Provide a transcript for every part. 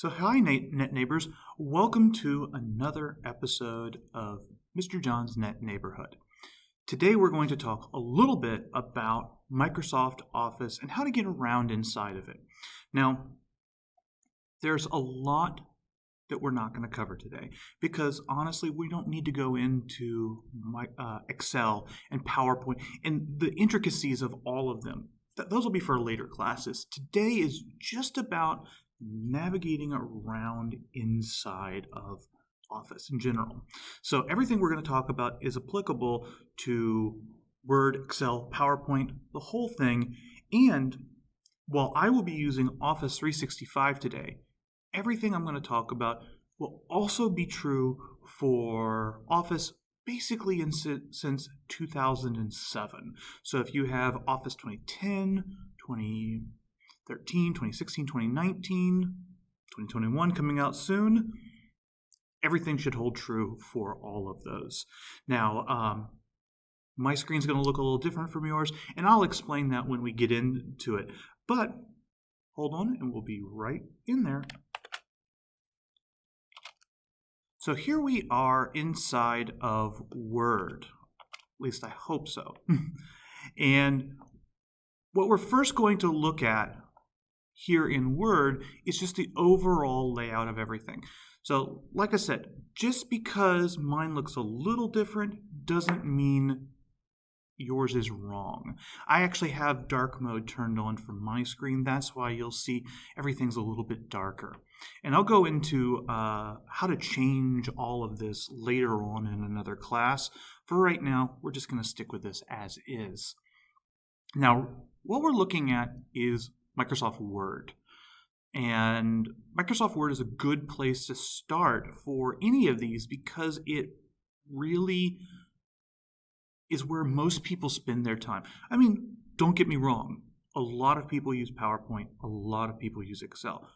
So hi Net Neighbors, welcome to another episode of Mr. John's Net Neighborhood. Today we're going to talk a little bit about Microsoft Office and how to get around inside of it. Now, there's a lot that we're not going to cover today because honestly we don't need to go into Excel and PowerPoint and the intricacies of all of them. Those will be for later classes. Today is just about navigating around inside of Office in general. So everything we're going to talk about is applicable to Word, Excel, PowerPoint, the whole thing. And while I will be using Office 365 today, everything I'm going to talk about will also be true for Office basically since 2007. So if you have Office 2010, 2013, 2016, 2019, 2021 coming out soon, everything should hold true for all of those. Now, my screen's going to look a little different from yours, and I'll explain that when we get into it. But hold on, and we'll be right in there. So here we are inside of Word. At least I hope so. And what we're first going to look at here in Word is just the overall layout of everything. So like I said, just because mine looks a little different doesn't mean yours is wrong. I actually have dark mode turned on for my screen. That's why you'll see everything's a little bit darker. And I'll go into how to change all of this later on in another class. For right now, we're just going to stick with this as is. Now, what we're looking at is Microsoft Word. And Microsoft Word is a good place to start for any of these because it really is where most people spend their time. I mean, don't get me wrong. A lot of people use PowerPoint. A lot of people use Excel.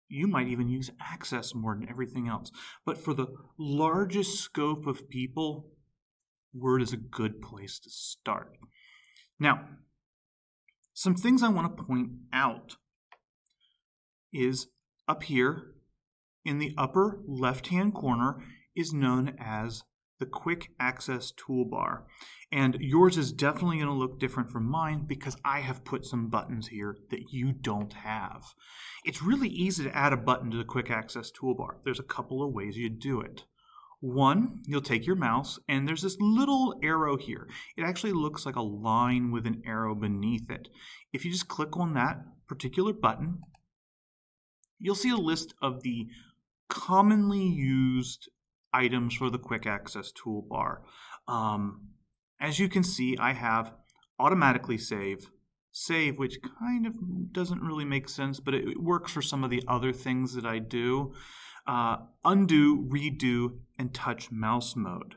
You might even use Access more than everything else. But for the largest scope of people, Word is a good place to start. Now, some things I want to point out is up here in the upper left-hand corner is known as the Quick Access Toolbar. And yours is definitely going to look different from mine because I have put some buttons here that you don't have. It's really easy to add a button to the Quick Access Toolbar. There's a couple of ways you do it. One, you'll take your mouse and there's this little arrow here. It actually looks like a line with an arrow beneath it. If you just click on that particular button, you'll see a list of the commonly used items for the Quick Access Toolbar. As you can see, I have automatically save, which kind of doesn't really make sense, but it works for some of the other things that I do. Undo, redo, and touch mouse mode.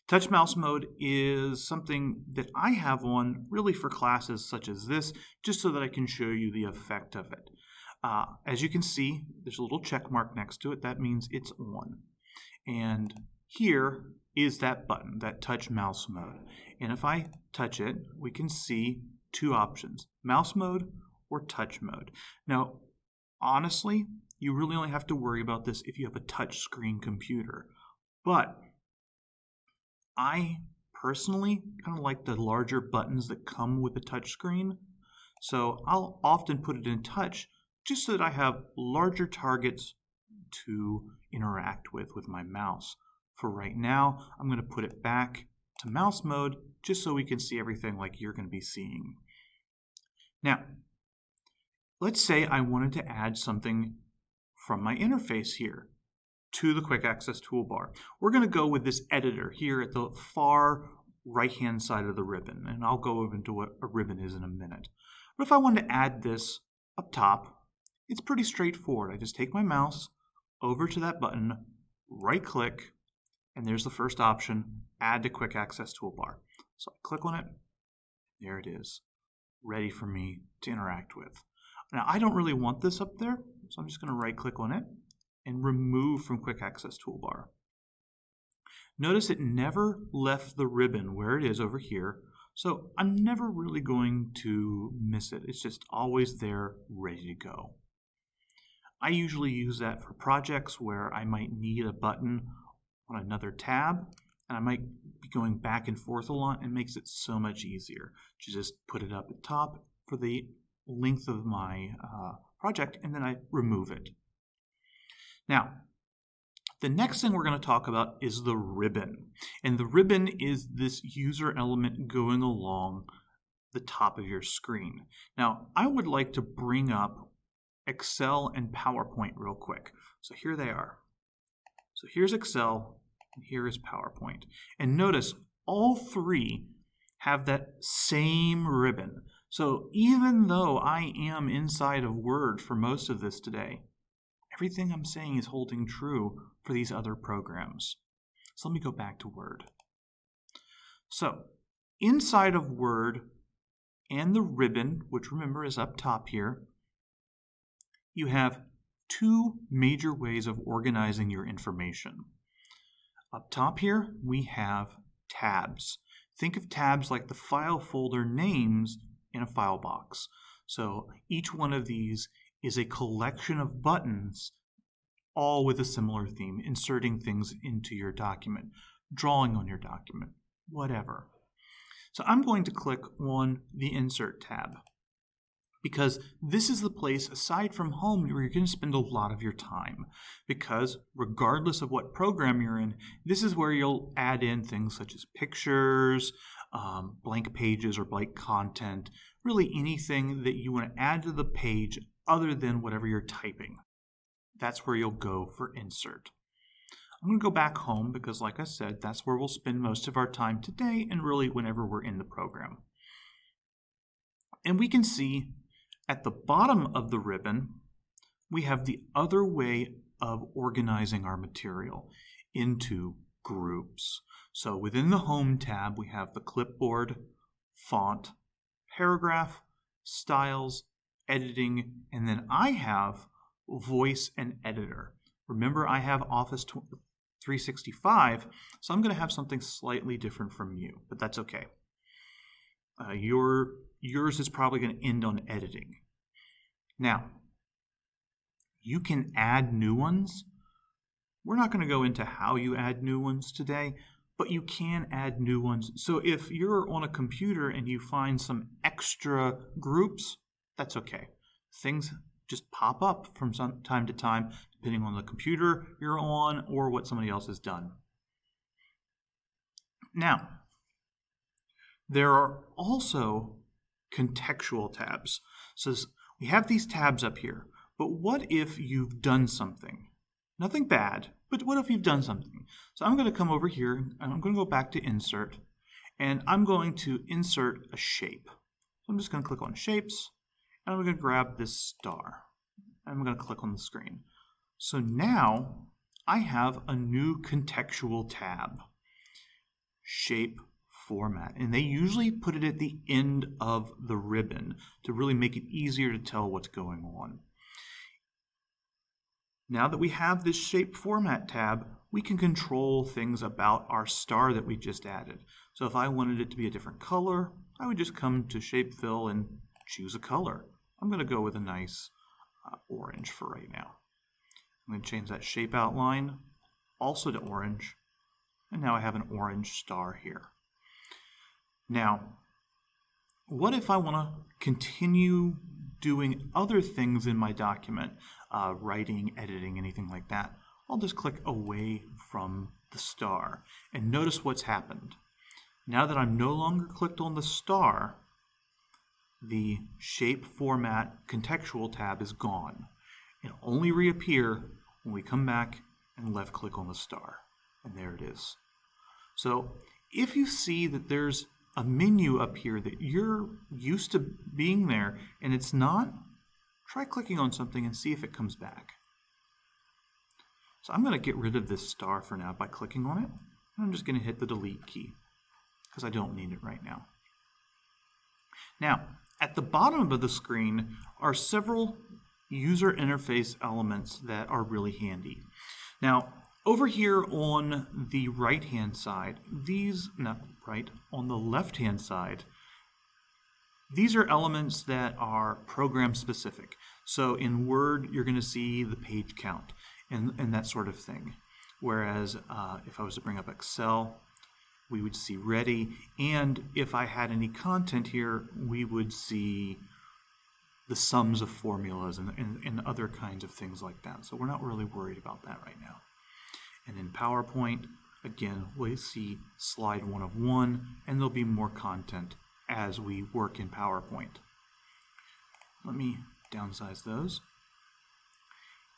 Touch mouse mode is something that I have on really for classes such as this, just so that I can show you the effect of it. As you can see, there's a little check mark next to it. That means it's on. And here is that button, that touch mouse mode. And if I touch it, we can see two options, mouse mode or touch mode. Now, honestly, you really only have to worry about this if you have a touch screen computer. But I personally kind of like the larger buttons that come with the touch screen. So I'll often put it in touch just so that I have larger targets to interact with my mouse. For right now, I'm going to put it back to mouse mode just so we can see everything like you're going to be seeing. Now, let's say I wanted to add something from my interface here to the Quick Access Toolbar. We're going to go with this editor here at the far right-hand side of the ribbon, and I'll go into what a ribbon is in a minute. But if I wanted to add this up top, it's pretty straightforward. I just take my mouse over to that button, right-click, and there's the first option, Add to Quick Access Toolbar. So I click on it, there it is, ready for me to interact with. Now, I don't really want this up there, so I'm just going to right-click on it and remove from Quick Access Toolbar. Notice it never left the ribbon where it is over here, so I'm never really going to miss it. It's just always there, ready to go. I usually use that for projects where I might need a button on another tab, and I might be going back and forth a lot. It makes it so much easier to just put it up at top for the length of my project, and then I remove it. Now, the next thing we're going to talk about is the ribbon. And the ribbon is this user element going along the top of your screen. Now, I would like to bring up Excel and PowerPoint real quick. So here they are. So here's Excel, and here is PowerPoint. And notice all three have that same ribbon. So even though I am inside of Word for most of this today, everything I'm saying is holding true for these other programs. So let me go back to Word. So inside of Word and the ribbon, which remember is up top here, you have two major ways of organizing your information. Up top here, we have tabs. Think of tabs like the file folder names in a file box. So each one of these is a collection of buttons, all with a similar theme, inserting things into your document, drawing on your document, whatever. So I'm going to click on the Insert tab, because this is the place, aside from home, where you're going to spend a lot of your time. Because regardless of what program you're in, this is where you'll add in things such as pictures, blank pages or blank content, really anything that you want to add to the page other than whatever you're typing. That's where you'll go for Insert. I'm going to go back home because, like I said, that's where we'll spend most of our time today and really whenever we're in the program. And we can see at the bottom of the ribbon, we have the other way of organizing our material into groups. So within the Home tab, we have the clipboard, font, paragraph, styles, editing, and then I have voice and editor. Remember, I have Office 365, so I'm going to have something slightly different from you, but that's okay. Yours is probably going to end on editing. Now, you can add new ones. We're not going to go into how you add new ones today, but you can add new ones. So if you're on a computer and you find some extra groups, that's okay. Things just pop up from time to time, depending on the computer you're on or what somebody else has done. Now, there are also contextual tabs. So we have these tabs up here, but what if you've done something? Nothing bad, but what if you've done something? So I'm going to come over here, and I'm going to go back to Insert, and I'm going to insert a shape. So I'm just going to click on Shapes, and I'm going to grab this star. I'm going to click on the screen. So now I have a new contextual tab, Shape Format, and they usually put it at the end of the ribbon to really make it easier to tell what's going on. Now that we have this Shape Format tab, we can control things about our star that we just added. So if I wanted it to be a different color, I would just come to Shape Fill and choose a color. I'm going to go with a nice orange for right now. I'm going to change that shape outline also to orange, and now I have an orange star here. Now, what if I want to continue doing other things in my document, writing, editing, anything like that? I'll just click away from the star, and notice what's happened. Now that I'm no longer clicked on the star, the Shape Format Contextual tab is gone. It'll only reappear when we come back and left click on the star, and there it is. So if you see that there's a menu up here that you're used to being there and it's not, try clicking on something and see if it comes back. So I'm going to get rid of this star for now by clicking on it. And I'm just going to hit the delete key because I don't need it right now. Now, at the bottom of the screen are several user interface elements that are really handy. Now, over here on the right-hand side, on the left-hand side, these are elements that are program specific. So in Word, you're going to see the page count and that sort of thing. Whereas if I was to bring up Excel, we would see ready. And if I had any content here, we would see the sums of formulas and other kinds of things like that. So we're not really worried about that right now. And in PowerPoint, again, we'll see slide 1 of 1, and there'll be more content as we work in PowerPoint. Let me downsize those.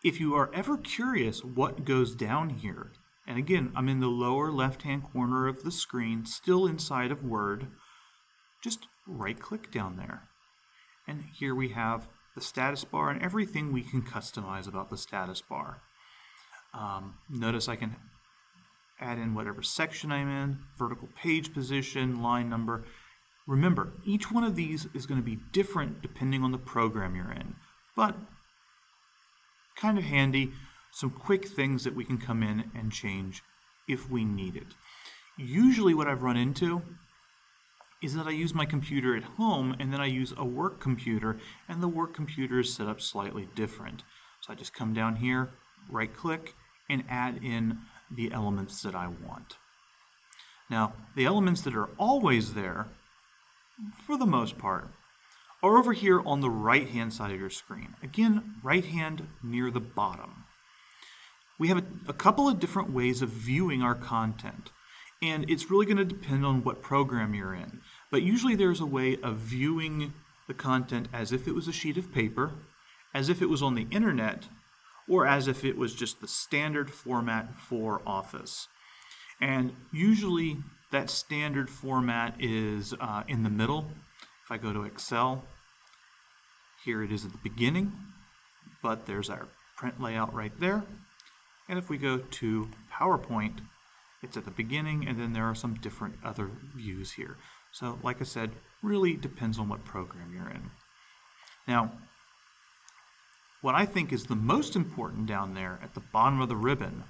If you are ever curious what goes down here, and again, I'm in the lower left-hand corner of the screen, still inside of Word, just right-click down there. And here we have the status bar and everything we can customize about the status bar. Notice I can add in whatever section I'm in, vertical page position, line number. Remember, each one of these is going to be different depending on the program you're in, but kind of handy, some quick things that we can come in and change if we need it. Usually what I've run into is that I use my computer at home and then I use a work computer, and the work computer is set up slightly different. So I just come down here, right click, and add in the elements that I want. Now, the elements that are always there, for the most part, are over here on the right-hand side of your screen. Again, right hand near the bottom. We have a couple of different ways of viewing our content, and it's really going to depend on what program you're in. But usually there's a way of viewing the content as if it was a sheet of paper, as if it was on the internet, or as if it was just the standard format for Office. And usually that standard format is in the middle. If I go to Excel, here it is at the beginning, but there's our print layout right there. And if we go to PowerPoint, it's at the beginning, and then there are some different other views here. So like I said, really depends on what program you're in. Now, what I think is the most important down there at the bottom of the ribbon,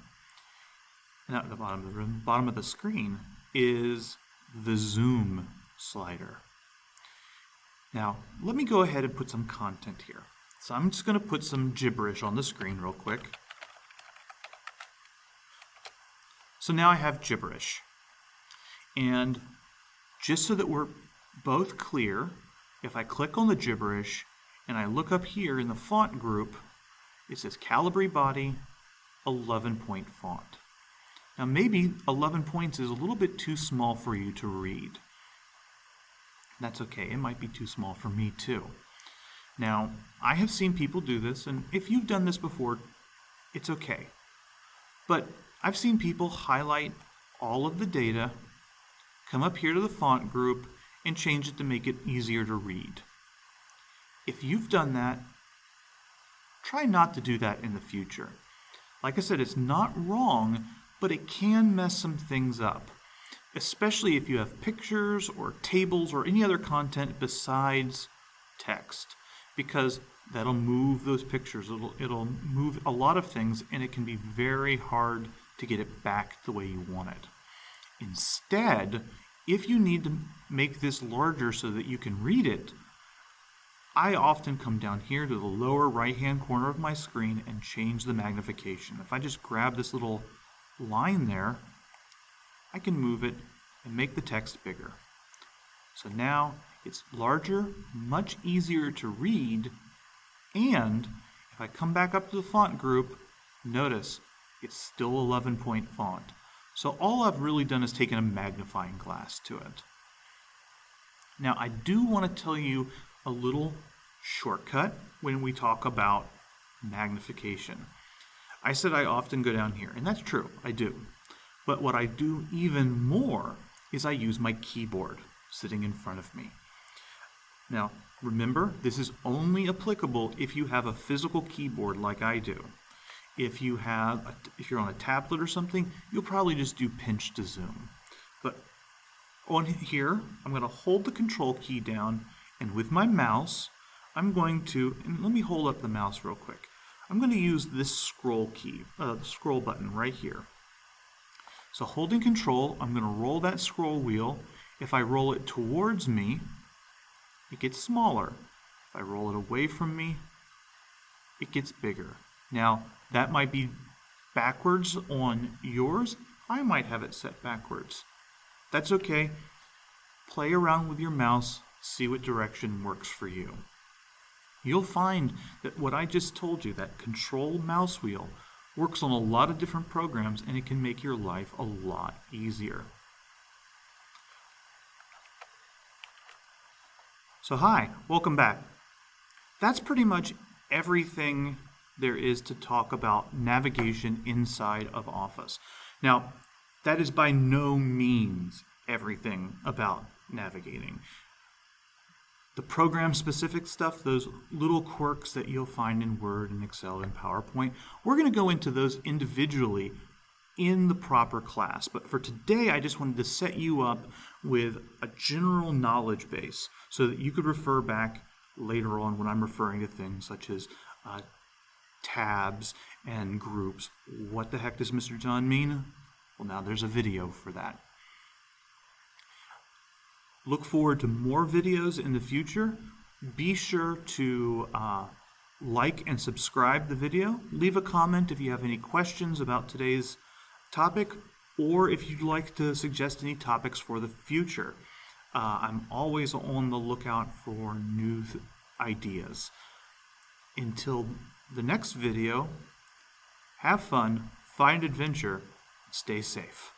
not the bottom of the ribbon, bottom of the screen, is the zoom slider. Now, let me go ahead and put some content here. So I'm just going to put some gibberish on the screen real quick. So now I have gibberish. And just so that we're both clear, if I click on the gibberish and I look up here in the font group, it says Calibri Body 11-point font. Now maybe 11 points is a little bit too small for you to read. That's okay, it might be too small for me too. Now, I have seen people do this, and if you've done this before, it's okay. But I've seen people highlight all of the data, come up here to the font group, and change it to make it easier to read. If you've done that, try not to do that in the future. Like I said, it's not wrong, but it can mess some things up, especially if you have pictures or tables or any other content besides text, because that'll move those pictures, it'll move a lot of things, and it can be very hard to get it back the way you want it. Instead, if you need to make this larger so that you can read it, I often come down here to the lower right-hand corner of my screen and change the magnification. If I just grab this little line there, I can move it and make the text bigger. So now it's larger, much easier to read, and if I come back up to the font group, notice it's still 11-point font. So all I've really done is taken a magnifying glass to it. Now I do want to tell you a little shortcut when we talk about magnification. I said I often go down here, and that's true, I do. But what I do even more is I use my keyboard sitting in front of me. Now, remember, this is only applicable if you have a physical keyboard like I do. If you're on a tablet or something, you'll probably just do pinch to zoom. But on here, I'm going to hold the control key down, and with my mouse, I'm going to, and let me hold up the mouse real quick. I'm going to use this scroll key, the scroll button right here. So holding control, I'm going to roll that scroll wheel. If I roll it towards me, it gets smaller. If I roll it away from me, it gets bigger. Now, that might be backwards on yours. I might have it set backwards. That's okay. Play around with your mouse, see what direction works for you. You'll find that what I just told you, that control mouse wheel, works on a lot of different programs, and it can make your life a lot easier. So hi, welcome back. That's pretty much everything there is to talk about navigation inside of Office. Now, that is by no means everything about navigating. The program-specific stuff, those little quirks that you'll find in Word and Excel and PowerPoint, we're going to go into those individually in the proper class. But for today, I just wanted to set you up with a general knowledge base so that you could refer back later on when I'm referring to things such as tabs and groups. What the heck does Mr. John mean? Well, now there's a video for that. Look forward to more videos in the future. Be sure to like and subscribe the video. Leave a comment if you have any questions about today's topic, or if you'd like to suggest any topics for the future. I'm always on the lookout for new ideas. Until the next video, have fun, find adventure, stay safe.